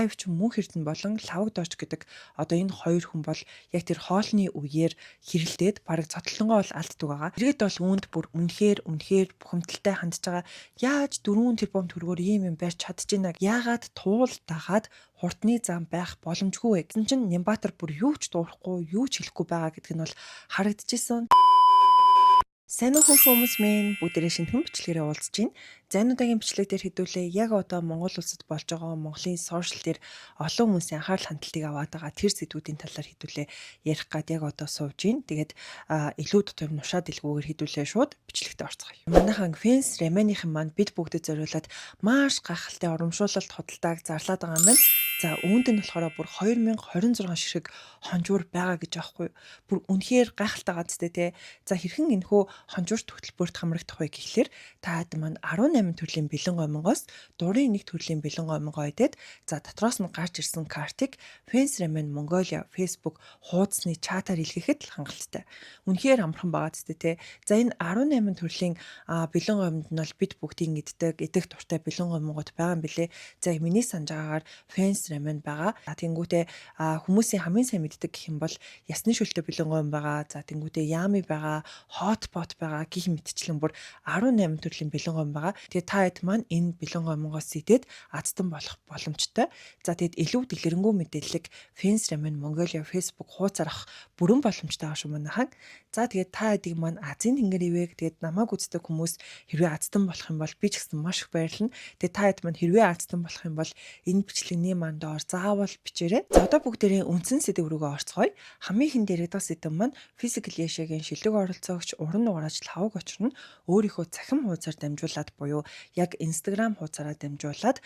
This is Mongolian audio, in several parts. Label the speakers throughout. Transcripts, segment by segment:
Speaker 1: Лайв ч мөн Эрдэнэ болон Лаваг Дооч гэдэг одоо энэ хоёр хүн бол яг тэр хоолны үеэр хэрэлдээд бараг цотлонгоо бол алддаг байгаа. Иргэд бол үүнд бүр үнэхээр бухимдалтай хандж байгаа. Яаж 4 тэрбум төгрөгөөр ийм юм барьж чадчихна? Яагаад туул дагаад хурдны зам байх боломжгүй вэ? Гэсэн чинь Нямбатар бүр юу ч дуурахгүй, юу ч хэлэхгүй байгаа гэдг нь бол харагдчихсан. Сайн уу хүмүүс минь бүгдээрээ шинэхэн бичлэгээрээ уулзж байна. Зайнуудын бичлэг дээр хэдүүлээ яг одоо Монгол улсад болж байгаа Монголын сошиал дээр олон хүмүүсийн анхаарал хандалтыг аваад байгаа тэр сэдвүүдийн талаар хэдүүлээ ярих гад яг одоо сууж байна. Тэгээд илүү дотор нушаад илгүүгээр хэдүүлээ шууд бичлэгтээ орцгоё. Манайхан Фэнс Реманыхан маань бид бүгдэд зориулаад маш гайхалтай урамшуулалт хөдөлтааг зарлаад байгаа юм байна. За үүнд нь болохоор бүр 2026 ширхэг хонжуур байгаа гэж аахгүй. Бүр үнэхээр гайхалтай гадтай те. За хэрхэн энэхүү хонжуурт хөтөлбөрт хамрагдах вэ гэхлээр таад маань 18 төрлийн бэлэн гомонгоос дурын нэг төрлийн бэлэн гомонгоо идээд за дотроос нь гарч ирсэн картыг Fence Ramen Mongolia Facebook хуудасны чатаар илгээхэд л хангалттай. Үнэхээр амархан байгаа зү те. За энэ 18 төрлийн бэлэн гомонд нь бол бид бүгдийн идэх дуртай бэлэн гомонгод байгаа юм билэ. За миний санаж байгаагаар Fence Ramen байгаа. За тэнгүүтээ хүмүүсийн хамгийн сайн мэддэг гэх юм бол ясны шүлтэй бэлэн гом байгаа. За тэнгүүтээ Yummy байгаа, Hot Pot байгаа гэх мэтчлэн бүр 18 төрлийн бэлэн гом байгаа. Тэгээ та хэд маань энэ бэлэн гомонгоос идээд азтан болох боломжтой. За тэгэд илүү дэлгэрэнгүй мэдээлэл Fence Ramen Mongolia Facebook хуудасаар авах бүрэн боломжтой байгаа шүү манайхан. За тэгээд та хэдийг маань Азийн тэнгэр ивэг тэгээд намайг үздэг хүмүүс хэрвээ азтан болох юм бол би ч гэсэн маш их баярлна. Тэгээд та хэд маань хэрвээ азтан болох юм бол энэ бичлэгний маань доор заавал бичээрэй. За одоо бүгдээрээ үндсэн сэдв рүүгээ орцгоё. Хамгийн ихэнд яригдах сэдв маань Physical Asia-гийн шилдэг оролцоогч уран нугараач Лаваг очрон өөрийнхөө цахим хуудасаар дамжуулаад буюу яг Instagram хуудасаараа дамжуулаад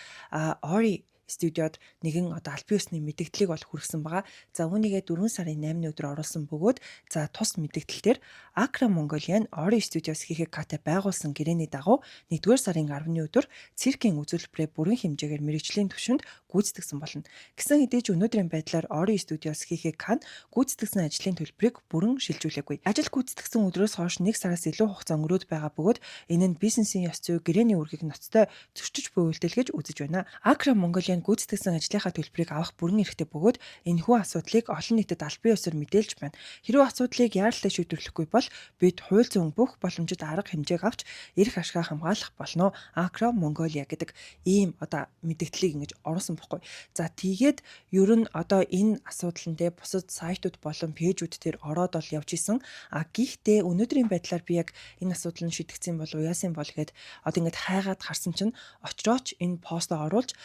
Speaker 1: Ori студиод нэгэн одоо аль биесны мэдээллийг бол хүргэсэн байгаа. За үүнийгээ 4 сарын 8-ны өдөр оруулсан бөгөөд за тус мэдээлэлээр Accra Mongolian Ori Studios хийхээ катэ байгуулсан гэрээний дагуу 1-р сарын 10-ны өдөр циркийн үзүүлбэрээ бүрэн хэмжээгээр мэргэжлийн түвшинд гүйцэтгэсэн болно. Гэсэн хэдий ч өнөөдрийн байдлаар Ori Studios хийхээ кан гүйцэтгэсэн ажлын төлбөрийг бүрэн шилжүүлээгүй. Ажил гүйцэтгэсэн өдрөөс хойш 1 сараас илүү хугацаа өнгөрөөд байгаа бөгөөд энэ нь бизнесийн ёс зүй гэрээний үүргийг ноцтой зөрчиж буй үйлдэл гэж үзэж байна. Accra Mongolian гүйцэтгэсэн ажлынхаа төлбөрийг авах бүрэн эрхтэй бөгөөд энэхүү асуудлыг олон нийтэд аль бие усаар мэдээлж байна. Хэрвээ асуудлыг яаралтай шийдвэрлэхгүй бол бид хууль зүйн бүх боломжит арга хэмжээг авч эрх ашгаа хамгаалах болно. Accra Mongolia гэдэг ийм одоо мэдээллийг ингэж оруулсан байхгүй. За тийгээд ер нь одоо энэ асуудал нь те бусад сайтууд болон пэйжүүд дээр ороод бол явж исэн. Гэхдээ өнөөдрийн байдлаар би яг энэ асуудал нь шийдэгдсэн бол уяасан бол гэд одоо ингэж хайгаад харсан чинь очрооч энэ постоо оруулж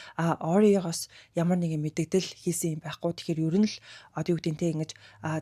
Speaker 1: Ori-гоос ямар нэгэн мэдээлэл хийсэн юм байхгүй. Тэгэхээр ер нь л одоо юу гэдэг нь те ингэж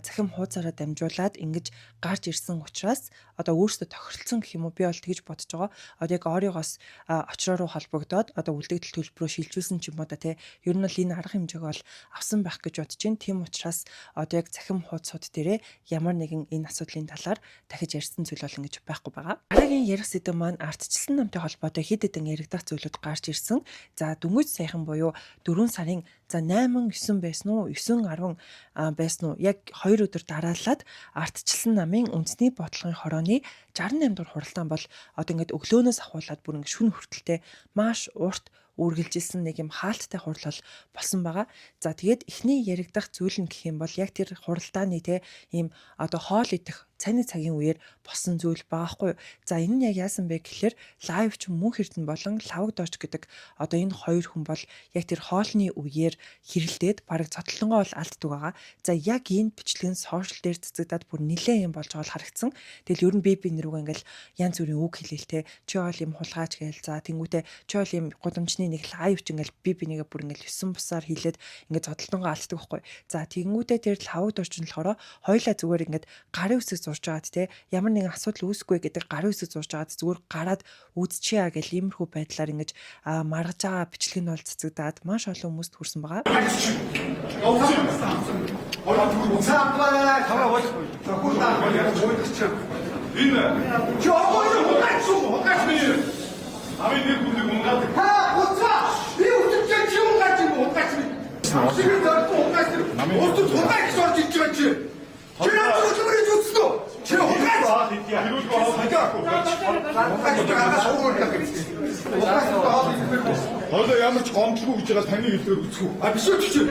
Speaker 1: захим хуудасаараа дамжуулаад ингэж гарч ирсэн учраас одоо өөрсдөө тохиролцсон гэх юм уу би бол тэгж бодож байгаа. Одоо яг Ori-гоос очроо руу холбогдоод одоо үлдэгдэл төлбөрөө шилжүүлсэн ч юм уу да те. Ер нь л энэ арга хэмжээг бол авсан байх гэж бодож байна. Тийм учраас одоо яг захим хуудасууд дээрээ ямар нэгэн энэ асуудлын талаар дахиж ярьсан зүйл бол ингэж байхгүй байгаа. Дараагийн ярих сэдэв маань ардчилсан намтай холбоотой хэд хэдэн яригдах зүйлүүд гарч ирсэн. За дөнгөж сайхан буюу 4 сарын за 8 9 байсан уу 9 10 байсан уу яг 2 өдөр дараалаад ардчилсан намын үндэсний бодлогын хорооны 68 дугаар хуралдаан бол одоо ингээд өглөөнөөс ахуулаад бүр ингээд шүн хүртэлтэй маш урт үргэлжилсэн нэг юм хаалттай хурал болсон байгаа. За тэгээд эхний яригдах зүйл нь гэх юм бол яг тэр хуралдааны те ийм одоо хоол идэх цайны цагийн үеэр болсон зүйл байгаа хгүй. За энэ нь яг яасан бэ гэхэлэр лайв ч мөн Эрдэнэ болон Лаваг Дооч гэдэг одоо энэ хоёр хүн бол яг тэр хоолны үеэр хэрэлдээд бараг цотлонгоо бол алддаг байгаа. За яг энэ бичлэг нь сошиал дээр цэцэгдээд бүр нэлээд юм болж байгаа л харагдсан. Тэгэл ер нь би нэрүүг ингээл янз бүрийн үг хэлээлтэй чи бол юм хулгаач гээл за тэнгуүтэ чи бол юм гудамжны нэг лайв ч ингээл би нэгэ бүр ингээл 9 бусаар хийлээд ингээд цотлонгоо алддаг байхгүй. За тэнгуүтэ тэр Лаваг Дооч нь болохоор хоёлаа зүгээр ингээд гарын үсэг зурж байгаад те ямар нэгэн асуудал үүсэхгүй гэдэг гарын үсэг зурж байгаад зүгээр гараад үзчихье гэл иймэрхүү байдлаар ингэж маргаж байгаа бичлэг нь бол цэцэгдээд маш олон хүмүүст хүрсэн байгаа.
Speaker 2: Хоолой ямар ч гомдлгүй гэж байгаа таны хэлээр үцхүү. А биш үү чи.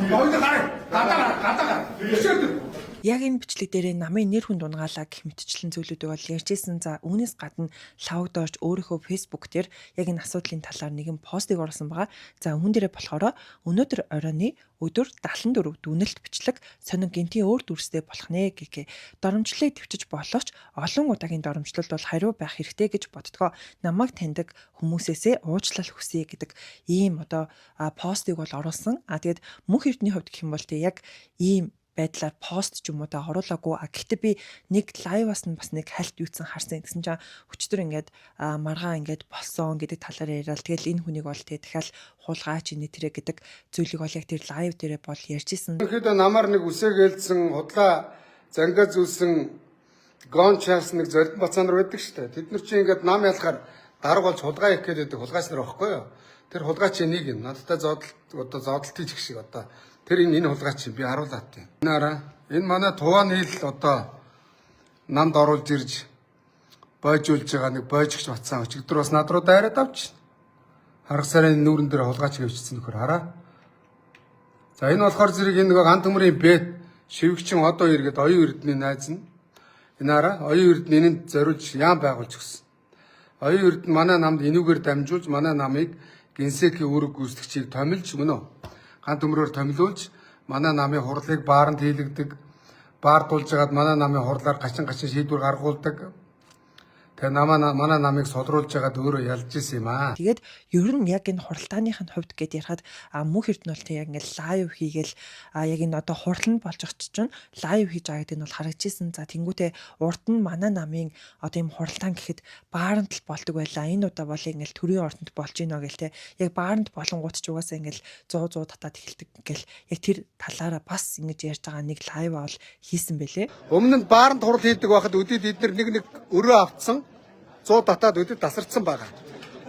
Speaker 2: Хоолой гадаа. Биш үү.
Speaker 1: Яг энэ бичлэг дээр намын нэр хүн дунгаалаа гэх мэтчлэн зүйлүүдийг бол ярьжсэн. За үүнээс гадна лавдооч өөрийнхөө фейсбુક дээр яг энэ асуудлын талаар нэгэн постыг оруулсан байгаа. За үүн дээрээ болохоор өнөөдөр оройны өдөр 74 дүнэлт бичлэг сонин гинтийн өөр дүрстэй болох нэ гэх доромжлыг төвчж боловч олон удаагийн доромжлолд бол хариу байх хэрэгтэй гэж боддгоо. Намайг таньдаг хүмүүсээсээ уучлал хүсье гэдэг ийм постыг бол оруулсан. Тэгээд мөнх эрдний хувьд гэх юм бол яг ийм байдлаар пост ч юм уу оруулаагүй. Гэхдээ би нэг лайваас нь бас нэг хальт юуцсан харсан. Тэгсэн чинь өчтөр ингээд маргаа ингээд болсон гэдэг талаар яриад тэгэл энэ хүнийг бол дахиад хулгаач инэ тэрэ гэдэг зүйлийг бол яг тэр лайв дээрээ бол ярьжсэн.
Speaker 3: Ерөнхийдөө намар нэг үсэгэлсэн худлаа зангаа зүйлсэн гон чаас нэг зорилт бацаанар байдаг шүү дээ. Тэд нар чинь ингээд нам ялахаар дарга болж хулгай их гэдэг хулгайч нар байхгүй юу? Тэр хулгайч нэг юм. Надтай зодолт хийх шиг тэр энэ хулгайч би харуулаад тийм. Энэ манай туваа нийл намд оруулж ирж бойжуулж байгаа нэг бойжгч бацаан өчигдөр бас над руу дайраад авч. Харах сарын нүүрэн дээр хулгайч гэвчсэн нөхөр хараа. За энэ болохоор зэрэг энэ нэг ганц төмрийн бэт шивгчин иргэд оюун эрдний найз нь. Энэ оюун эрдний энд зориулж яам байгуулж өгсөн. Оюун эрдэнэ манай намд энүүгээр дамжуулж манай намыг гинсекийн үүрэг гүйцэтгэгчийг томилж мөн үү? Ганц төмрөөр томилуулж манай намын хурлыг бааранд хийлэгдэг, баардуулж байгаа манай намын хурлаар гачин шийдвэр гаргуулдаг. Тэгээ манай намыг содруулж байгаад өөрөө ялж исэн юм аа.
Speaker 1: Тэгээд ер нь яг энэ хуралдааныхын хувьд гэд ярихад мөнх эрдэнэ бол яг ингээд лайв хийгээл яг энэ хурланд болж байгаа чинь лайв хийж байгаа гэдэг нь бол харагдчихсэн. За тэнгуүтээ урд нь манай намын ийм хуралдаан гэхэд бааранд л болдог байлаа. Энэ удаа бол ингээд төрийн ордонд болж гинэ гэл те. Яг бааранд болонгууд ч угаасаа ингээд 100 татаад эхэлдэг гэл яг тэр талаараа бас ингэж ярьж байгаа нэг лайв бол хийсэн бэлээ.
Speaker 3: Өмнө нь бааранд хурал хийдэг байхад өдөрт эдгээр нэг өрөө авцсан 100 татаад өдөд тасарцсан байгаа.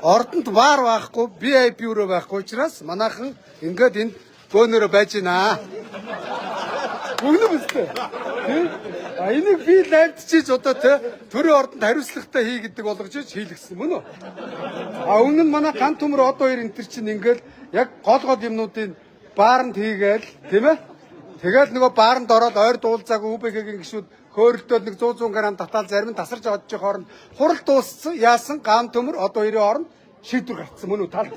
Speaker 3: Ордонд баар байхгүй, VIP өрөө байхгүй учраас манайхан ингээд энд бөөнөрөө байж гинэ. Бүгд үстэй. Энийг би лайвдчиж төрийн ордонд хариуцлагатай хий гэдэг болгож хийлгсэн мөн үү? Өмнө нь манай ганц төмөр хоёр энэ төр чинь ингээд яг гол юмнуудын бааранд хийгээл тийм ээ? Тэгэл нөгөө бааранд ороод ойр дуулзаагүй УБХ-гийн гишүүд хөөрөлтөд нэг 100 грамм татаал зарим нь тасарч одож хооронд хурал дууссан яасан гам төмөр хоёрын хооронд шийдвэр гарцсан мөн үү тал.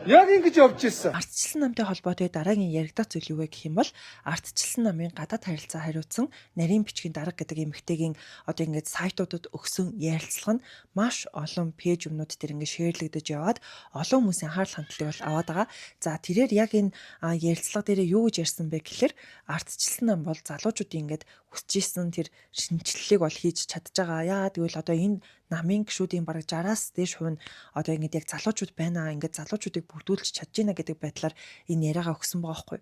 Speaker 3: Яг ингэж явж ирсэн.
Speaker 1: Ардчилсан намтай холбоотой дараагийн яригдах зүйл юу вэ гэх юм бол ардчилсан намын гадаад харилцаа хариуцсан нарийн бичгийн дарга гэдэг эмэгтэйгийн ингээд сайтуудад өгсөн ярилцлага нь маш олон пэйж юмнууд дээр ингээд шеэрлэгдэж яваад олон хүмүүсийн анхаарал хандлагыг бол аваад байгаа. За тэрээр яг энэ ярилцлага дээр юу гэж ярьсан бэ гэхээр ардчилсан нам бол залуучуудын ингээд хүсэж исэн тэр шинжилгээг бол хийж чадж байгаа. Яагаад гэвэл энэ намын гишүүдийн бараг 60-аас дээш хувь нь ингээд яг залуучууд байна. Ингээд залуучуудыг бүрдүүлж чадж гинэ гэдэг байдлаар энэ яриагаа өгсөн байгаа байхгүй.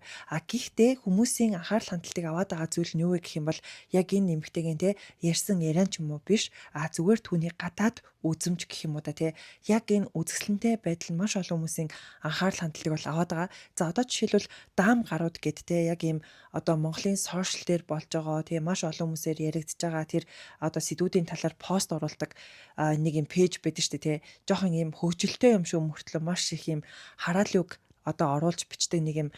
Speaker 1: Гэхдээ хүмүүсийн анхаарал хандлагыг аваад байгаа зүйл нь юу вэ гэх юм бол яг энэ нэмэгтэйгэн ярьсан яриан ч юм уу биш. Зүгээр түүний гадаад үзэмж гэх юм уу яг энэ үзэсгэлэнтэй байдал нь маш олон хүмүүсийн анхаарал хандлагыг бол аваад байгаа. За жишээлбэл даам гарууд гэд яг ийм Монголын сошиал дээр болж байгаа маш олон хүмүүсээр яригдж байгаа тэр сэдвүүдийн талаар пост оруулдаг нэг юм пэйж байдаг шүү дээ жоохон ийм хөгжилтэй юм шүү мөртлөө маш их ийм хараалыг оруулж бичдэг нэг юм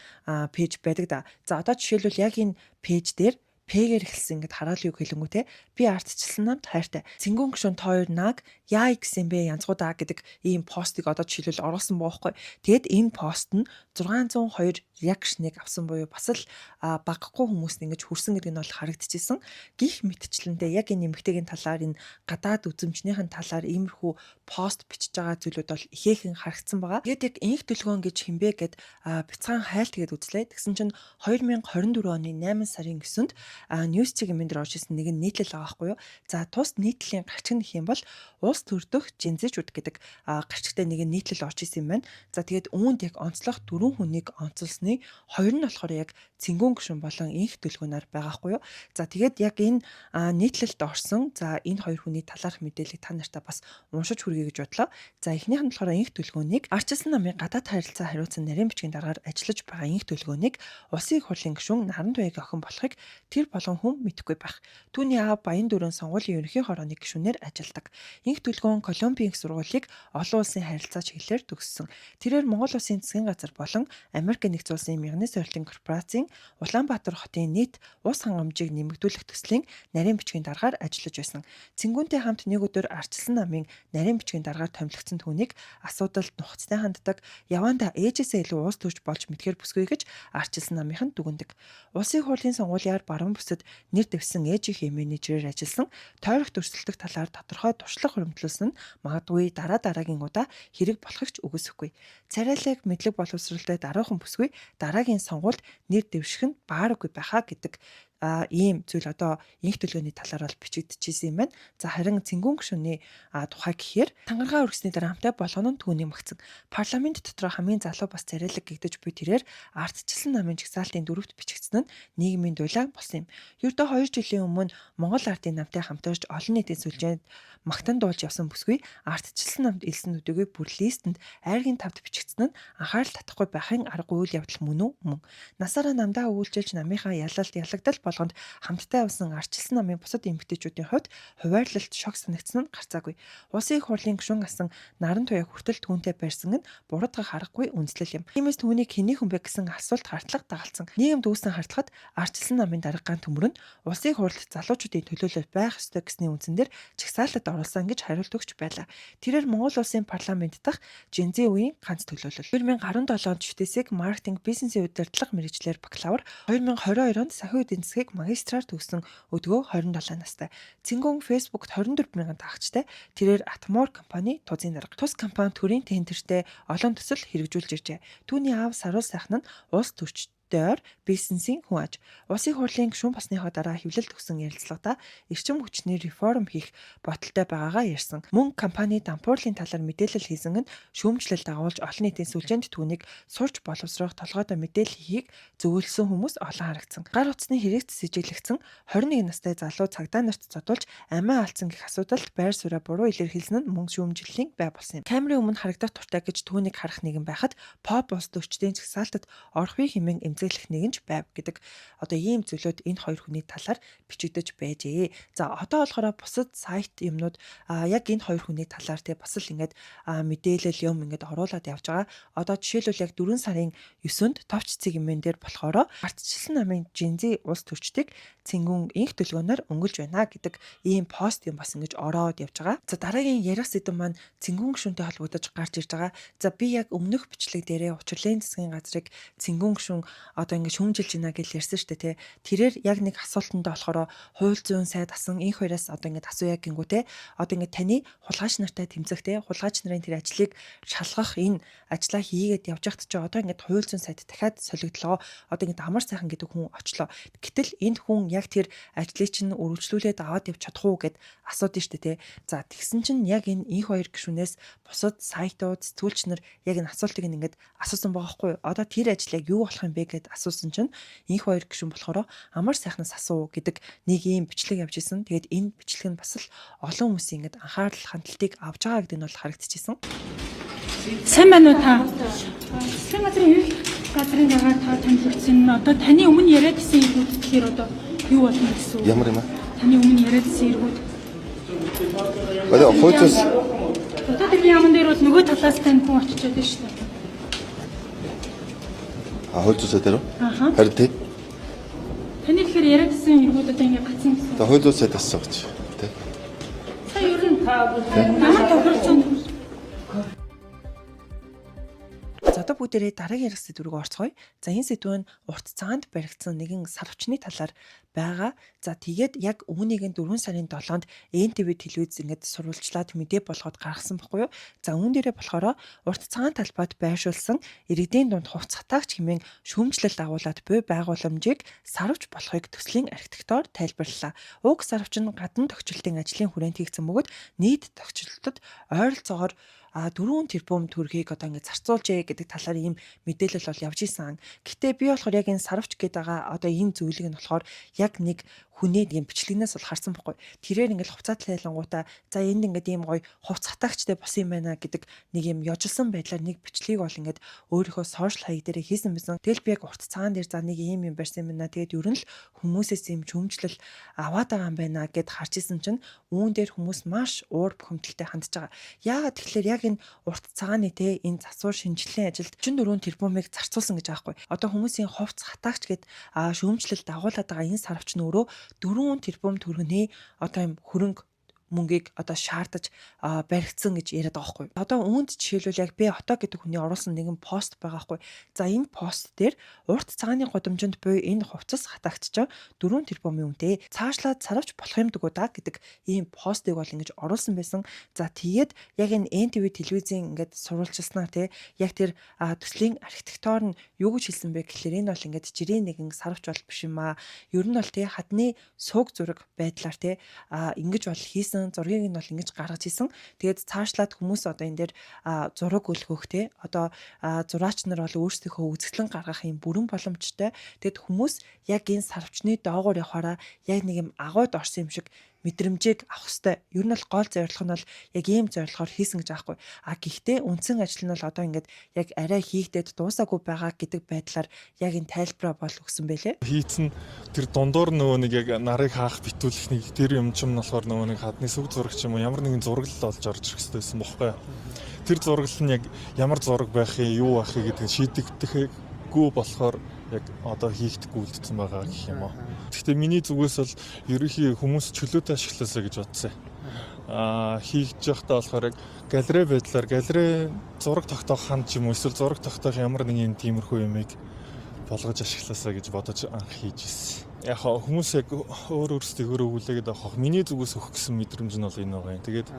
Speaker 1: пэйж байдаг да. За жишээлбэл яг энэ пэйж дээр пэгээр эхэлсэн ингээд хараалыг хэлэнгүүтээ би ардчилсан намд хайртай. Цэнгүүн гүшүүн тоор наг яа гэсэн бэ янзгуудаа гэдэг ийм постыг жишээлбэл оруулсан байхгүй. Тэгэд энэ пост нь 602 реакшныг авсан буюу бас л багахгүй хүмүүст ингэж хүрсэн гэдэг нь бол харагдчихсэн. Гих мэтчлэндээ яг энэ нэмэгтэйгийн талаар энэ гадаад үзэмжнийхэн талаар иймэрхүү пост бичиж байгаа зүйлүүд бол ихээхэн харагдсан байгаа. Тэгээд яг инх төлгөөн гэж хинбэ гэд бяцхан хайлт гээд үзлээ. Тэгсэн чинь 2024 оны 8 сарын 9-нд News Check-ийн дээр орж ирсэн нэгэн нийтлэл байгаа байхгүй юу. За тус нийтлэлийн гарчиг нэх юм бол улс төрдөх жинзэжүүд гэдэг гарчигтай нэгэн нийтлэл орж ирсэн юм байна. За тэгээд үүнд яг онцлох 4 хүнийг онцолсныг холбооны хоёр нь болохоор яг цэнгүүн гишүүн болон инх төлгөөнөр байгаа хгүй юу. За тэгээд яг энэ нийтлэлд орсон за энэ хоёр хүний талаарх мэдээллийг та нартай бас уншиж хүргэе гэж бодлоо. За эхнийх нь болохоор инх төлгөөнийг Ардчилсан намын гадаад харилцаа хариуцсан нарийн бичгийн дараагаар ажиллаж байгаа инх төлгөөнийг улсын их хурлын гишүүн Наран Туяагийн охин болохыг тэр болгон хүн мэдэхгүй байх. Түүний аав Баяндүрэн сонгуулийн ерөнхий хорооны гишүүнээр ажилладаг. Инх төлгөөн Колумбийн их сургуулийг олон улсын харилцаа чиглэлээр төгссөн. Тэрээр Монгол улсын засгийн газар болон Америк нэгдсэн улсын мягны сорилтын корпорацийн Улаанбаатар хотын нийт ус хангамжийг нэмэгдүүлэх төслийн нарийн бичгийн дараагаар ажиллаж байсан. Цэнгүүнтэй хамт нэг өдөр Ардчилсан намын нарийн бичгийн дараагаар томилогдсон түүнийг асуудалд нухацтай ханддаг, явандаа ээжээсээ илүү уус төрж болж мэдхээр бүсгүй гэж Ардчилсан намынхан дүгнэдэг. Улсын хурлын сонгуулиар баруун бүсэд нэр дэвсэн ээжийнхээ менежерээр ажилласан, тойрог төрсөлдөх талаар тодорхой туршлага хуримтлуулсан нь магадгүй дараагийн удаа хэрэг болохыг ч үгүйсэхгүй. Царайлаг мэдлэг боловсролтой дараахан бүсгүй дараагийн сонгуульд нэр дэвших нь бааргүй байхаа гэдэг ийм зүйл одоо инх төлгөөний талаар бол бичигдчихсэн юм байна. За харин цэнгүүн гишүүний тухай гэхээр тангараа өргөсний дараа хамтаа болгоно нь түүнийг магтсан. Парламент дотор хамгийн залуу бас царайлаг гэгдэж буй тэрээр Ардчилсан намын жагсаалтын дөрөвт бичигдсэн нь нийгмийн дулаан болсон юм. Ердөө 2 жилийн өмнө Монгол ардын намтай хамтарч олон нийтийн сүлжээнд магтан дуулж явсан бүсгүй Ардчилсан намд илсэн нүдэгээ бүр листэнд айргийн тавд бичигдсэн нь анхаарал татахгүй байхын аргагүй үйл явдал мөн үү? Мөн. Насаараа намдаа өвүүлжиж намынхаа ялагдал болгонд хамтдаа явсан Ардчилсан намын бусад эмэгтэйчүүдийн хувьд хуваарлалт шок санагдсан нь гарцаагүй. Улсын их хурлын гишүүн асан Наран Туяаг хүртэл түүнтэй барьсан нь буруутгах аргагүй үндэслэл юм. Тиймээс түүнийг хэний хүн бэ гэсэн асуулт хартлага дагалцсан. Нийгэмд үүсэн хартлагад Ардчилсан намын даргагаан төмөр нь улсын их хурлд залуучуудын төлөөлөл байх ёстой гэсний үндсэн дээр чагсаалтад оруулсан гэж хариулт өгч байлаа. Тэрээр Монгол улсын парламент дахь Gen Z үеийн ганц төлөөлөл. 2017 онд шүтээсийг маркетинг бизнесийн удирдлага мэргэжлэр бакалавр, 2022 онд санхүү эдийн засгийг магистраар төгссөн өдгөө 27 настай. Цэнгүүн Фэйсбүүкт 24,000 тагчтай. Тэрээр Атмор компани тузын дарга. Тус компани төрийн тендертэй олон төсөл хэрэгжүүлж иржээ. Түүний аав Саруул сайхан нь улс төрчдөр бизнесийн хүн аж. Улсын хурлын гишүүн болсныхоо дараа хэвлэл төгсөн ярилцлагада эрчим хүчний реформ хийх бодолтой байгаагаа ярьсан. Мөн компани дампуурлын талаар мэдээлэл хийсэн нь шүүмжлэл дагуулж олон нийтийн сүлжээнд түүнийг сурч боловсрох толгойдоо мэдээлэл хийхийг зөвлөсөн хүмүүс олон харагдсан. Гар утасны хэрэгт сэжиглэгдсэн 21 настай залуу цагдаа нарт зодуулж амиа алдсан гэх асуудалд байр сууриа буруу илэрхийлсэн нь мөн шүүмжлэлийн бай болсон юм. Камерын өмнө харагдах туртай гэж түүнийг харах нэгэн байхад pop улс төрчдийн жагсаалтад орохыг хэмээн эмзэглэх нэгэн ч байв гэдэг одоо ийм зүйлүүд энэ хоёр хүний талаар бичигдэж байжээ. За одоо болохоор бусад сайт юмнууд яг энэ хоёр хүний талаар те бас л ингээд мэдээлэл юм ингээд оруулаад явж байгаа. Одоо жишээлбэл яг 4 сарын 9-нд товч цэг юмэн дээр болохоор Ардчилсан намын Gen Z улс төрчдийг цэнгүүн инх төлгөөнөөр өнгөлж байна гэдэг ийм пост юм бас ингэж ороод явж байгаа. За дараагийн ярих сэдв маань цэнгүүн гишүүнтэй холбогдож гарч ирж байгаа. За би яг өмнөх бичлэг дээрээ учрлын засгийн газрыг цэнгүүн гишүүн одоо ингэж шүүмжилж байна гэж ярьсан шүү дээ тий. Тэрээр яг нэг асуултанд болохоор хууль зүйн сайд асан инх хоёроос одоо ингэж асууя гингүү те. Одоо ингэж таны хулгайч нартай тэмцэх те. Хулгайч нарын тэр ажлыг шалгах энэ ажлаа хийгээд явж байхад чи одоо ингэж хууль зүйн сайд дахиад солигдлоо. Одоо ингэж амар сайхан гэдэг хүн очлоо. Гэтэл энэ хүн яг тэр ажлыг чинь үргэлжлүүлээд аваад явж чадах уу гэд асуудаг шүү дээ те. За тэгсэн чинь яг энэ инх хоёр гишүүнээс бусад сайтууд сэтгүүлч нар яг энэ асуултыг ингэж асуусан байгаа хгүй. Одоо тэр ажлыг юу болох юм бэ гэд асуусан чинь инх хоёр гишүүн болохоор амар сайхнаас асуу гэдэг нэг ийм бичлэг явж исэн. Тэгээд энэ бичлэг нь бас л олон хүмүүсийн ингэж анхаарал хандалтыг авж байгаа гэдэг нь бол харагдчихсэн.
Speaker 4: Сайн байна уу та? Засгийн газрын их газрын дараагаар та танилцсан. Одоо таны өмнө яриад исэн иргүүд тэгэхээр одоо юу болно гэсэн үг?
Speaker 5: Ямар юм аа?
Speaker 4: Таны өмнө яриад исэн иргүүд.
Speaker 5: Одоо хойцос
Speaker 4: Одоо тэр яамн дээр бол нөгөө талаас тань хүн очичод байна шүү дээ.
Speaker 5: хойцос дээр үү?
Speaker 4: Аха.
Speaker 5: Харин тий.
Speaker 4: Таны тэгэхээр яриад исэн иргүүд одоо ингэ гацсан гэсэн.
Speaker 5: За хойцос тассан гэж тий.
Speaker 4: Та ер нь намайг тохирч байна.
Speaker 1: За одоо бүгдээрээ дараагийн ярих сэдв рүү орцгоё. За энэ сэдв нь урт цагаанд баригдсан нэгэн сарвчны талаар байгаа. За тэгээд яг үүнийг 4 сарын 7-нд НТВ телевиз ингээд сурвалжлаад мэдээ болгоод гаргасан баггүй юу. За үүн дээрээ болохоор урт цагаан талбайд байршуулсан иргэдийн дунд хувц хатаагч хэмээн шүүмжлэлт агуулад буй байгууламжийг сарвч болохыг төслийн архитектор тайлбарллаа. Уг сарвч нь гадна тохичлтын ажлын хүрээнд хийгдсэн бөгөөд нийт тохичлолтод ойролцоогоор 4 тэрбум төгрөгийг одоо ингээд зарцуулжээ гэдэг талаар ийм мэдээлэл бол явж исэн. Гэхдээ би болохоор яг энэ сарвч гэдэг байгаа одоо энэ зүйлийг нь болохоор яг нэг хүний ийм бичлэгнээс бол харсан байхгүй. Тэрээр ингээд хувцас тайлангуудаа за энд ингээд ийм гоё хувцас хатаагчтай бос юм байна гэдэг нэг юм ёжилсан байдлаар нэг бичлэгийг бол ингээд өөрийнхөө сошиал хаяг дээр хийсэн байсан. Тэгэл би яг урт цагаан дээр за нэг ийм юм барьсан юм байна. Тэгээд ер нь л хүмүүсээс ийм чөмжлөл аваад байгаа юм байна гэд харж исэн чинь үүн дээр хүмүүс маш уур бухимдалтай хандж байгаа. Яагаад тэгэхээр яг энэ урт цагааны те энэ засвар шинжилгээний ажилд 44 тэрбумыг зарцуулсан гэж байгаа байхгүй. Одоо хүмүүсийн хувцас хатаагч гэд шүүмжлэл дагуулад байгаа энэ сарвч нь өөрөө 4 тэрбум төгрөгийн одоо юм хөрөнгө мөнгийг одоо шаардаж баригдсан гэж яриад байгаа байхгүй. Одоо үүнд жишээлбэл яг би отоо гэдэг хүний оруулсан нэгэн пост байгаа байхгүй. За энэ пост дээр урт цагааны гудамжинд буй энэ хувцас хатаагч чинь 4 тэрбумын үнэтэй цаашлаад сарвч болох юм дгүй да гэдэг ийм постыг бол ингэж оруулсан байсан. За тэгээд яг энэ NTV телевизийн ингээд сурвалжилснаа те яг тэр төслийн архитектор нь юу гэж хэлсэн бэ гэхэлэр энэ бол ингээд жирийн нэгэн сарвч бол биш юм аа. Ер нь бол те хадны сууг зураг байдлаар те ингэж бол хийсэн зургийг нь бол ингэж гаргаж исэн. Тэгээд цаашлаад хүмүүс одоо энэ дээр зураг өлгөх те одоо зураач нар бол өөрсдийнхөө үзэсгэлэн гаргах юм бүрэн боломжтой. Тэгэд хүмүүс яг энэ сарвчны доогуур явахаараа яг нэг юм агууд орсон юм шиг мэдрэмжийг авах хэвээр. Ер нь бол гол зорилго нь бол яг ийм зорилгоор хийсэн гэж аахгүй. Гэхдээ үндсэн ажил нь бол одоо ингээд яг арай хийгдээд дуусаагүй байгаа гэдэг байдлаар яг энэ тайлбараа бол өгсөн байлээ.
Speaker 6: Хийцэн тэр дундуур нөгөө нэг яг нарыг хаах битүүлэх нэг тэр юм чим болохоор нөгөө нэг хадны сүг зураг ч юм уу ямар нэгэн зураглал олж орж ирэх хэрэгтэй байсан бохоггүй. Тэр зураглал нь яг ямар зураг байх юм юу байх гэдэг шийдэгдэхгүйболохоор яг одоо хийгдэхгүй үлдсэн байгаа гэх юм уу. Гэхдээ миний зүгээс бол ерөнхий хүмүүс чөлөөтэй ашигласаа гэж бодсон. Хийгдэж байхдаа болохоор яг галерей байдлаар галерей зураг тогтоох хан ч юм уу эсвэл зураг тогтоох ямар нэгэн тиймэрхүү юмыг болгож ашигласаа гэж бодож анх хийж ирсэн. Яг хүмүүс яг өөрсдөө өгүүлээгээд авах. Миний зүгээс өгөх гэсэн мэдрэмж нь бол энэ байгаа юм. Тэгээд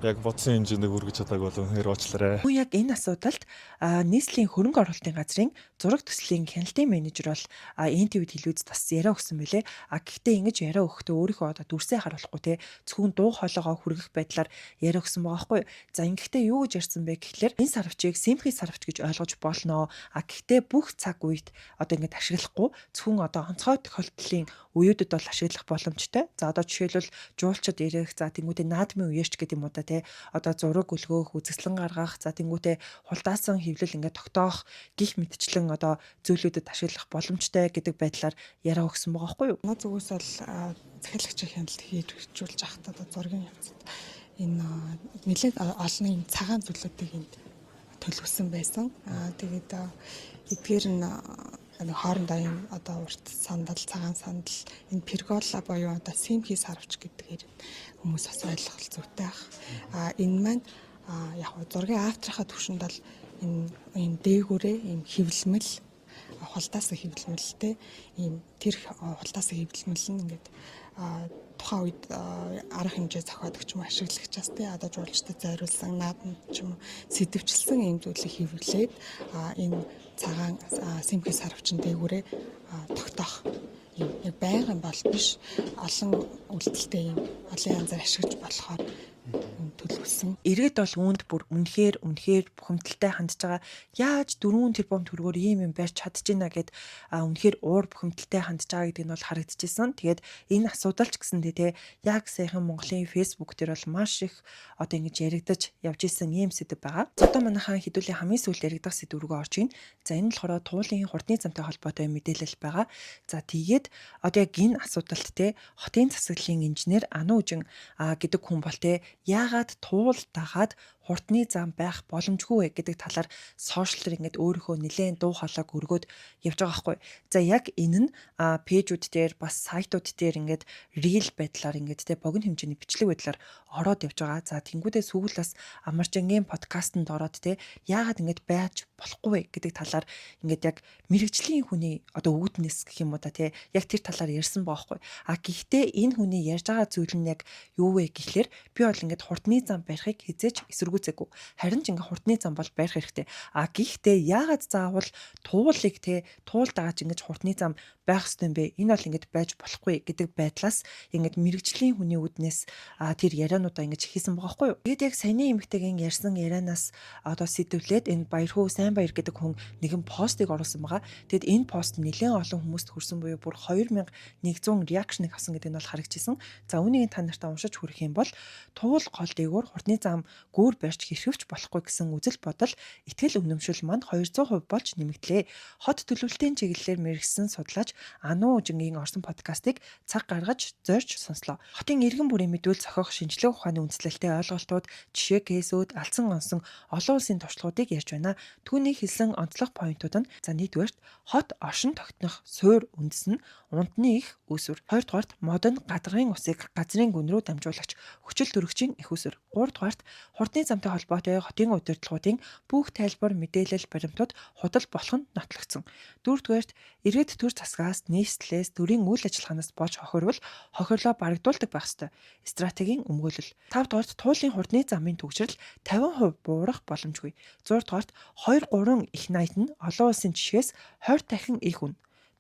Speaker 6: яг бодсон хэмжээнд хүргэж чадаагүй бол үнэхээр уучлаарай.
Speaker 1: Яг энэ асуудалд нийслэлийн хөрөнгө оруулалтын газрын зураг төслийн хяналтын менежер бол NTV телевизэд бас яриа өгсөн байлээ. Гэхдээ ингэж яриа өгөхдөө өөрийнхөө одоо дүрсээ харуулахгүй те зөвхөн дуу хоолойгоо хүргэх байдлаар яриа өгсөн байгаа байхгүй. За ингэхдээ юу гэж ярьсан бэ гэхлээр энэ сарвчийг симхи сарвч гэж ойлгож болно. Гэхдээ бүх цаг үед одоо ингэж ашиглахгүй зөвхөн одоо онцгой тохиолдлын үеүүдэд бол ашиглах боломжтой. За одоо жишээлбэл жуулчид ирэх, за тэнгуүтээ наадмын үеэрч гэдэг юм уу да те. Одоо зураг өлгөөх, үзэсгэлэн гаргах, за тэнгуүтээ хулдаасан хэвлэл ингээд тогтоох гих мэтчлэн одоо зүйлүүдэд ашиглах боломжтой гэдэг байдлаар яриа өгсөн байгаа байхгүй юу?
Speaker 7: Манай зүгээс бол захиалагчийн хяналт хийжүүлж байхдаа одоо зургийн явцад энэ нэлээд олон юм цагаан зүйлүүдийг энд төлөвлөсөн байсан. Тэгээд эдгээр нь хоорондоо юм одоо урт сандал, цагаан сандал, энэ пергола буюу одоо симхи сарвч гэдгээр хүмүүс бас ойлгох зүйтэй байх. Энэ маань яг зургийн авторынхаа төвшөнд бол энэ дээгүүрээ ийм хэвлэмэл хулдаасан хэвлэмэлтэй ийм тэр хулдаасан хэвлэмэл нь ингээд тухайн үед арга хэмжээ зохиодог ч юм ашиглагчаас тий одоо жуулчдад зориулсан наадмд ч юм сэдвчилсэн ийм зүйлийг хэвлээд энэ цагаан симхи сарвчин дээгүүрээ тогтоох юм яг байнгын бол биш олон үйлдэлтэй юм олон янзаар ашиглаж болохоор төлөвлөсөн.
Speaker 1: Иргэд бол үүнд бүр үнэхээр бухимдалтай хандж байгаа. Яаж 4 тэрбум төгрөгөөр ийм юм барьж чадчихна гэд үнэхээр уур бухимдалтай хандж байгаа гэдэг нь бол харагдчихсан. Тэгээд энэ асуудал ч гэсэндээ те яг сайхан Монголын фэйсбુક дээр бол маш их одоо ингэж яригдаж явж исэн ийм сэдв байгаа. Одоо манайхаа хэдүүлийн хамгийн сүүлд яригдах сэдв рүү орж ийн. За энэ нь болохоор туулын хурдны замтай холбоотой мэдээлэл байгаа. За тэгээд одоо яг энэ асуудалт те хотын засаглалын инженер Ану Үжин гэдэг хүн бол те яагаад туул дагаад хурдны зам байх боломжгүй вэ гэдэг талаар сошиалэр ингээд өөрийнхөө нэлээд дуу хоолойг өргөөд явж байгаа байхгүй. За яг энэ нь пэйжүүд дээр бас сайтууд дээр ингээд рил байдлаар ингээд те богино хэмжээний бичлэг байдлаар ороод явж байгаа. За тэнгүүдээ сүүлээс Амаржангийн подкастэнд ороод те яагаад ингээд байж болохгүй вэ гэдэг талаар ингээд яг мэрэгжлийн хүний одоо үүднээс гэх юм уу да те яг тэр талаар ярьсан байгаа байхгүй. Гэхдээ энэ хүний ярьж байгаа зүйл нь яг юу вэ гэхлээр би бол ингээд хурдны зам барихыг хизээч эсэргүүцэхгүй эсэргүүцээгүй. Харин ч ингээ хурдны зам бол барих хэрэгтэй. А гэхдээ яагаад заавал туулыг туул дааж ингэж хурдны зам байх ёстой юм бэ? Энэ бол ингэж байж болохгүй гэдэг байдлаас ингэж мэрэгжлийн хүний үүднээс тэр яриануудаа ингэж хийсэн байгаа байхгүй юу? Тэгээд яг саяны эмэгтэйгийн ярьсан ярианаас одоо сэтвлээд энэ баярхуу сайн баяр гэдэг хүн нэгэн постыг оруулсан байгаа. Тэгэд энэ пост нэлээд олон хүмүүст хүрсэн буюу бүр 2100 реакшныг авсан гэдэг нь бол харагдчихсан. За үүнийг та нартай уншиж хүрэх юм бол туул гол дээгүүр хурдны зам гүүр барьж хэрхэвч болохгүй гэсэн үзэл бодол итгэл үнэмшил манд 200% болж нэмэгдлээ. Хот төлөвлөлтийн чиглэлээр мэргэжсэн судлаач Ану Жингийн орсон подкастыг цаг гаргаж зорж сонслоо. Хотын иргэн бүрийн мэдүүл зохиох шинжлэх ухааны үндэслэлтэй ойлголтууд, жишээ кейсүүд, алдсан онсон олон улсын туршлагуудыг ярьж байна. Түүний хэлсэн онцлог поинтууд нь за нэгдүгээрт хот оршин тогтнох суур үндэс нь унтны их үүсвэр. Хоёрдугаарт модон гадаргын усыг газрын гүн рүү дамжуулагч хүчил төрөгчийн их үүсвэр. Гуравдугаарт хурдны замтай холбоотой хотын удирдлагуудын бүх тайлбар мэдээлэл баримтууд худал болох нь нотлогдсон. Дөрөвдүгээрт иргэд төр засгаас нийслэлээс төрийн үйл ажиллагаанаас болж хохирлоо барагдуулдаг байх ёстой. Стратегийн өмгөөлөл. 5-дугаарт туулын хурдны замын түгшрэл 50% буурах боломжгүй. 6-дугаарт 2-3 их найт нь олон улсын жишээс 20 дахин их үн.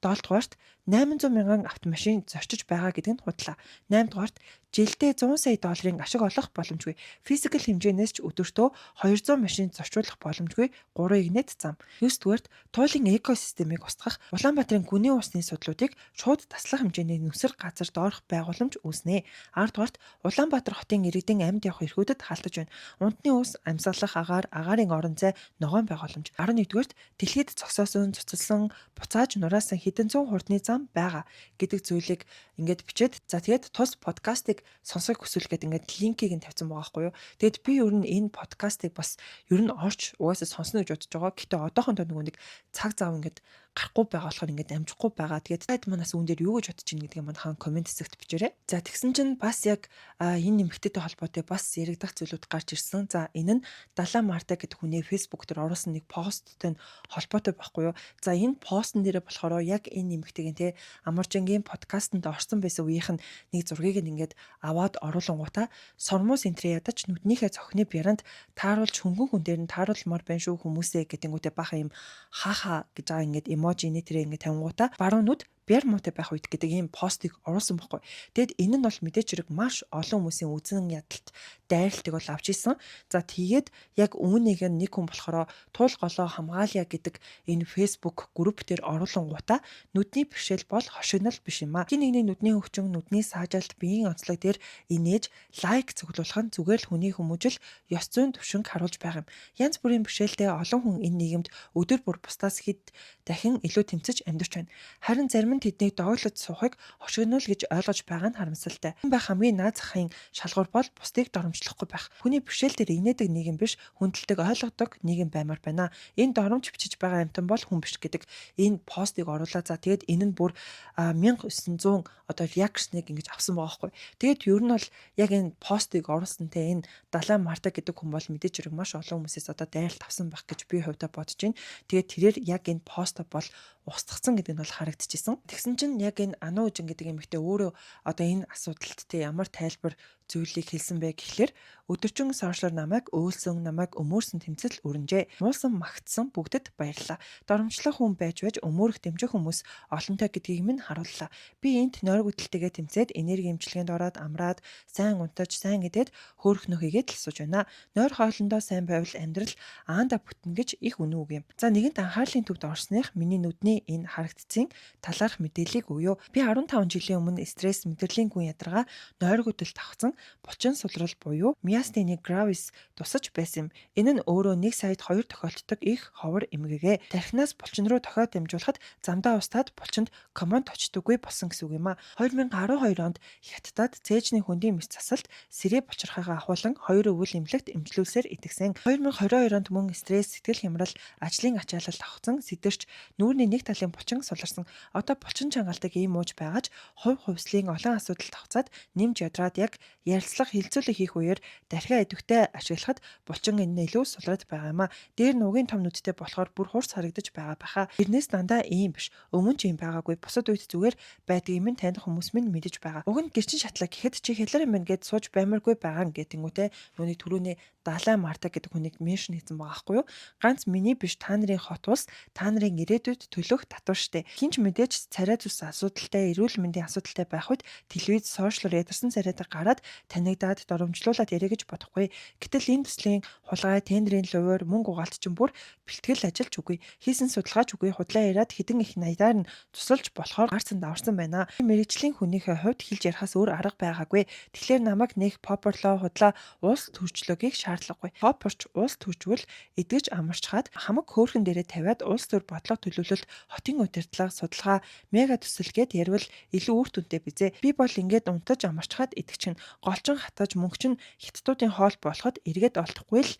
Speaker 1: 7-дугаарт 800 мянган автомашин зорчиж байгаа гэдэг нь худлаа. 8-дугаарт жилдээ 100 сая долларын ашиг олох боломжгүй. Физикал хэмжээнээс ч өдөртөө 200 машин зорчуулах боломжгүй 3 игнэт зам. 9-дугаарт туйлын экосистемийг устгах Улаанбаатарын гүнээ усны судлуудыг шууд таслах хэмжээний нүсэр газар доорх байгууламж үүснэ. 10-дугаарт Улаанбаатар хотын иргэдийн амьд явах эрхүүдэд халтаж байна. Унтны ус, амьсгалах агаарын орон зай, ногоон байгууламж. 11-дугаарт дэлхийд зогсоосон, цуцалсан, буцааж нураасан хэдэн зуун хурдны зам байгаа гэдэг зүйлийг ингээд бичээд за тэгээд тус подкастыг сонсох хүсвэл гээд ингээд линкийг нь тавьсан байгаа байхгүй юу. Тэгэд би ер нь энэ подкастыг бас ер нь орч угаасаа сонсно гэж бодож байгаа. Гэтэ одоохондоо нөгөө нэг цаг зав ингээд гарахгүй байгаа болохоор ингээд амжихгүй байгаа. Тэгээд таад манаас үүн дээр юу гэж бодож ийн гэдгийг маань хаан комент хэсэгт бичээрэй. За тэгсэн чинь бас яг энэ нэмэгтэйтэй холбоотой бас яригдах зүйлүүд гарч ирсэн. За энэ нь Далаа Марта гэдэг хүний фэйсбુક дээр оруулсан нэг посттой холбоотой байхгүй юу. За энэ постн дээр болохоор яг энэ нэмэгтэйгийн Амаржингийн подкастт орсон байсан үеийнх нь нэг зургийг ингээд аваад оруулангуудаа сормоос энтри ядаж нүднийхээ цохны бяранд тааруулж хөнгөн хүн дээр нь тааруулмаар байна шүү хүмүүсээ гэдэнгүүтээ баха юм хаха гэж байгаа ингээд эможи нэтэрээ ингээд тавингуудаа баруун нүд бяр муутай байх үед гэдэг ийм постыг оруулсан байхгүй. Тэгэд энэ нь бол мэдээч хэрэг маш олон хүмүүсийн үзэн ядалт дайралтыг бол авч исэн. За тэгээд яг үүнийг нэг хүн болохоор туул голоо хамгаалъя гэдэг энэ Facebook групп дээр оруулангуудаа нүдний бэрхшээл бол хошигнол биш юм а. Хин нэгний нүдний хөвчин, нүдний саажилт, биеийн онцлог дээр инээж лайк цуглуулах нь зүгээр л хүний хүмүүжил ёс зүйн төвшинг харуулж байгаа юм. Янз бүрийн бэрхшээлтэй олон хүн энэ нийгэмд өдөр бүр бусдаас хэд дахин илүү тэмцэж амьдарч байна. Харин зарим нь тэднийг дооглож суухыг хошигнол гэж ойлгож байгаа нь харамсалтай. Энэ байх хамгийн наад захын шалгуур бол бусдыг доромжлохгүй байх. Хүний бэрхшээл дээр инээдэг нийгэм биш, хүндэлдэг ойлгодог нийгэм баймаар байна. Энэ доромж бичиж байгаа амтан бол хүн биш гэдэг энэ постыг оруулаа. За тэгээд энэ нь бүр 1900 одоо реакшныг ингэж авсан байгаа байхгүй. Тэгээд ер нь бол яг энэ постыг оруулсан энэ Далаа Марта гэдэг хүн бол мэдээж хэрэг маш олон хүмүүсээс одоо дайралт авсан байх гэж би хувьдаа бодож байна. Тэгээд тэрээр яг энэ пост бол устгацсан гэдэг нь бол харагдчихсэн. Тэгсэн чинь яг энэ Ану Жин гэдэг эмэгтэй өөрөө одоо энэ асуудалд ямар тайлбар зүйлийг хэлсэн бэ гэхлээр өдөржин сошиал намайг өөлсөн, намайг өмөрсөн тэмцэл өрнжээ. Муулсан магтсан бүгдэд баярлалаа. Доромжлох хүн байж өмөрөх дэмжих хүмүүс олонтой гэдгийг минь харууллаа. Би энд нойр гүтэлтэйгээ тэмцээд энерги эмчилгээнд ороод амраад сайн унтаж, сайн идээд хөөрөх нөхийгээд л сууж байна. Нойр хоолндоо сайн байвал амьдрал аанда бүтнэ гэж их үнэн үг юм. За нэгэнт анхаарлын төвд орсных миний нүдний энэ харагдцын талаарх мэдээллийг өгөө. Би 15 жилийн өмнө стресс мэдрэлийн гүн ядаргаа нойр гүтэлт авсан булчин сулрал буюу miastenia gravis тусаж байсан юм. Энэ нь өөрөө нэг саяд 2 тохиолддог их ховор эмгэгээ. Тархинаас булчин руу дохиод дамжуулахад замдаа устаад булчинд команд очдоггүй болсон гэсэн үг юм а. 2012 онд Хятадд цээжний хөндийн мэс засалт сэрээ булчирхайгаа ахуулан 2 өвөл эмнэлэгт эмчилүүлсээр итгэсэн. 2022 онд мөн стресс, сэтгэл хямрал, ажлын ачаалал авсан сэтэрч нүүрний нэг талын булчин суларсан. Одоо булчин чангалдаг ийм ууж байгаач хувьслын олон асуудалд тавцаад нэмж ядраад яг ярилцлага хилцүүлэг хийх үеэр дархиа идэвхтэй ашиглахад булчин энэ илүү сулраад байгаа юм а. Дээр нугийн том нүдтэй болохоор бүр хурц харагдаж байгаа баха. Тэрнээс дандаа ийм биш. Өмнө ч ийм байгаагүй. Бусад үед зүгээр байдгийг минь таних хүмүүс минь мэдэж байгаа. Уг нь гэрчин шатлаг гэхэд чи хялар юм байна гэд сууж баймаргүй байгаа гэтэнгүүтээ нүуний түрүүний Далай Марта гэдэг хүнийг меншн хийсэн байгаа байхгүй юу? Ганц миний биш та нарын хот улс, та нарын ирээдүйд төлөх татвар штэ. Хинч мэдээж царай зүс асуудалтай, эрүүл мэндийн асуудалтай байх үед телевиз, сошиалор ядарсан царайтай гараад танигдаад доромжлуулаад ярэ гэж бодохгүй. Гэтэл энэ төслийн хулгай, тендерийн луваар мөнгө угаалт чинь бүр бэлтгэл ажиллаж үгүй. Хийсэн судалгаач үгүй. Худлаа яриад хэдэн их наядаар нь тусалж болохоор гарцсан даварсан байна. Мэргэжлийн хүнийхээ хувьд хэлж ярихаас өөр арга байгаагүй. Тэгэхээр намайг нэг поперлоо худлаа улс төрчлөгийг шаардлагагүй. Попперч улс төржвөл эдгэж амарчхаад хамаг хөөрхөн дээрээ тавиад улс төр бодлого төлөвлөлт, хотын удирдлага, судалгаа, мега төсөл гэд ярил илүү үр дүнтэй бизээ. Би бол ингээд унтаж амарчхаад идэгчин голчин хатаж мөнгө чинь хятадуудын хоол болоход эргээд олдохгүй л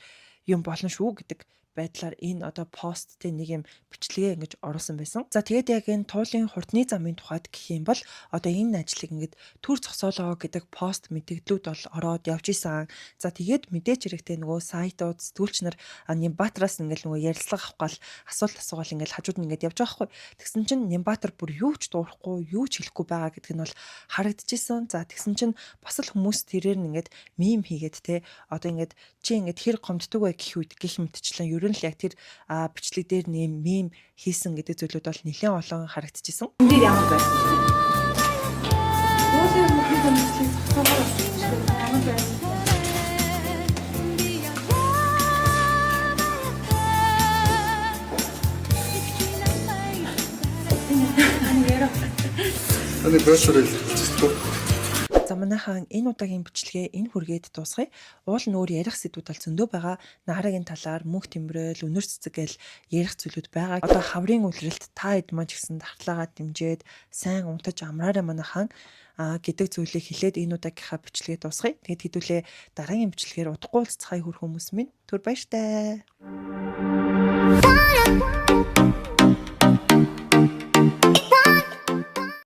Speaker 1: юм болно шүү гэдэг байдлаар энэ одоо посттэй нэг юм бичлэгээ ингэж оруулсан байсан. За тэгээд яг энэ туулын хурдны замын тухайд гэх юм бол одоо энэ ажлыг ингэж төр зогсоолоо гэдэг пост мэдээлэлүүд бол ороод явж исэн. За тэгээд мэдээч хэрэгтэй нөгөө сайтууд сэтгүүлч нар Нямбатараас ингээл нөгөө ярилцлага авах гал асуулт асуугаал ингээл хажууд нь ингээд явж байгаа хгүй. Тэгсэн чинь Нямбатар бүр юу ч дуурахгүй, юу ч хэлэхгүй байгаа гэдг нь бол харагдчихсэн. За тэгсэн чинь бас л хүмүүс тэрээр нь ингээд мим хийгээд те одоо ингээд чи ингээд хэр гомддог вэ гэх үед гих мэтчлэн ер нь л яг тэр бичлэг дээр нэм мим хийсэн гэдэг зүйлүүд бол нэлээд олон харагдчихсан.
Speaker 4: Энд ямар байсан бэ? Уулын бүхий бичлэг цогцоогоор ямар байсан?
Speaker 3: Аны бөөсөр хэлчихсэн.
Speaker 1: За манайхан энэ удаагийн бичлэгээ энэ хүргээд дуусгая. Уул нь өөр ярих сэдвүүд бол зөндөө байгаа. Наарагийн талаар мөнх тэмрээл, өнөр цэцэг гэл ярих зүйлүүд байгаа. Одоо хаврын үлрэлт та хэд маань ч гэсэн дархлаагаа дэмжиэд сайн унтаж амраарай манайхан гэдэг зүйлийг хэлээд энэ удаагийнхаа бичлэгээ дуусгая. Тэгэд хэдүүлээ дараагийн бичлэгээр удахгүй уулзцахай хөр хүмүүс минь түр баяртай.